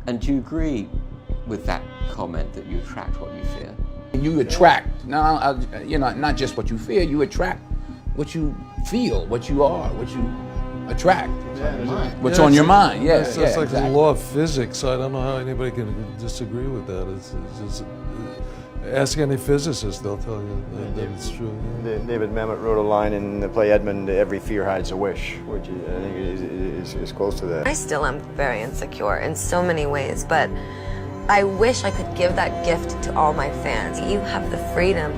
And do you agree with that comment that you attract what you fear? You attract, not just what you fear, you attract what you feel, what you are, what you attract. What's on your mind, yeah. It's like the law of physics. I don't know how anybody can disagree with that. It's just, ask any physicist, they'll tell you that it's true. David Mamet wrote a line in the play Edmund, "Every fear hides a wish," which I think is close to that. I still am very insecure in so many ways, but I wish I could give that gift to all my fans. You have the freedom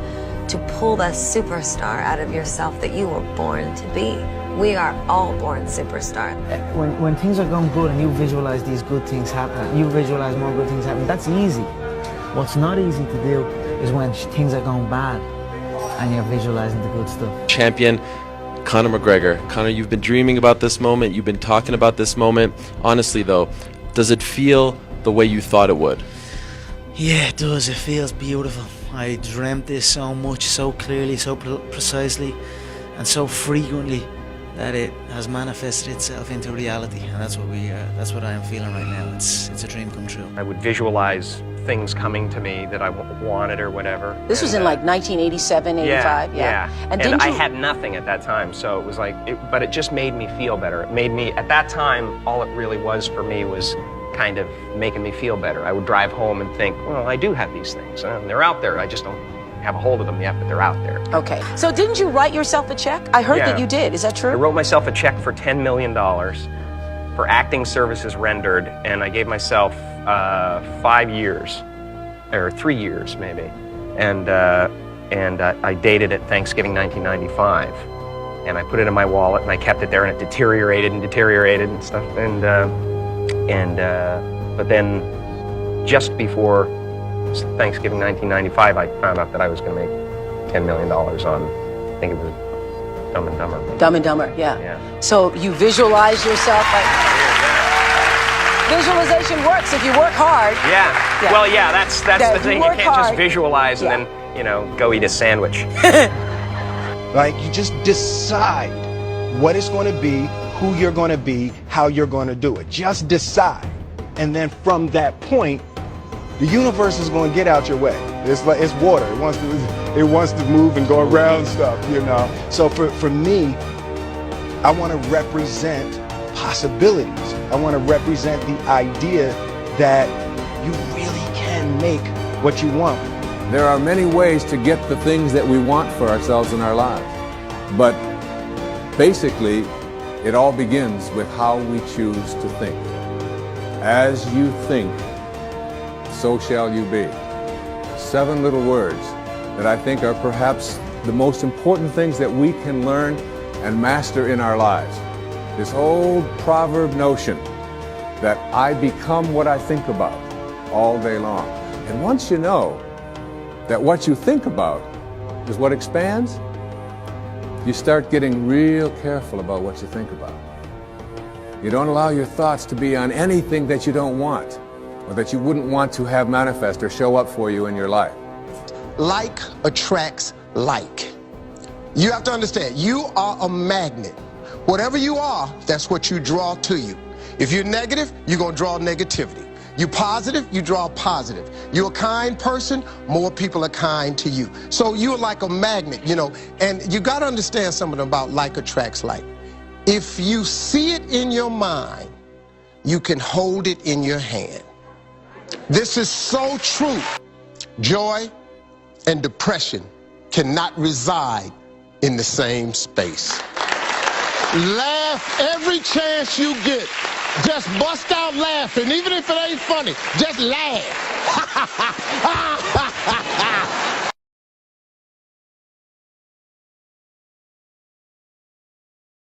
to pull the superstar out of yourself that you were born to be. We are all born superstars. When things are going good and you visualize these good things happen, you visualize more good things happen, that's easy. What's not easy to do is when things are going bad and you're visualizing the good stuff. Champion Conor McGregor. Conor, you've been dreaming about this moment. You've been talking about this moment. Honestly, though, does it feel the way you thought it would? Yeah, it does. It feels beautiful. I dreamt this so much, so clearly, so precisely, and so frequently that it has manifested itself into reality. And that's what I am feeling right now. It's a dream come true. I would visualize things coming to me that I wanted or whatever. This was in like 1987, 85, yeah. And I had nothing at that time, so it was like, but it just made me feel better. It made me, at that time, all it really was for me was kind of making me feel better. I would drive home and think, well, I do have these things, and they're out there. I just don't have a hold of them yet, but they're out there. Okay, so didn't you write yourself a check? I heard that you did, is that true? I wrote myself a check for $10 million for acting services rendered, and I gave myself 5 years, or 3 years maybe, and I dated it Thanksgiving 1995, and I put it in my wallet and I kept it there, and it deteriorated and stuff, but then just before Thanksgiving 1995, I found out that I was going to make $10 million on, I think it was Dumb and Dumber. Dumb and Dumber, yeah. So you visualize yourself like. Visualization works if you work hard. Yeah. Well, yeah, that's the thing. You can't just visualize and then, go eat a sandwich. Like, you just decide what it's going to be, who you're going to be, how you're going to do it. Just decide. And then from that point, the universe is going to get out your way. It's water. It wants to move and go around stuff, So for me, I want to represent possibilities. I want to represent the idea that you really can make what you want. There are many ways to get the things that we want for ourselves in our lives. But basically, it all begins with how we choose to think. As you think, so shall you be. 7 little words that I think are perhaps the most important things that we can learn and master in our lives. This old proverb notion that I become what I think about all day long. And once you know that what you think about is what expands, you start getting real careful about what you think about. You don't allow your thoughts to be on anything that you don't want or that you wouldn't want to have manifest or show up for you in your life. Like attracts like. You have to understand, you are a magnet. Whatever you are, that's what you draw to you. If you're negative, you're going to draw negativity. You're positive, you draw positive. You're a kind person, more people are kind to you. So you're like a magnet, and you got to understand something about like attracts like. If you see it in your mind, you can hold it in your hand. This is so true. Joy and depression cannot reside in the same space. Laugh every chance you get. Just bust out laughing, even if it ain't funny. Just laugh.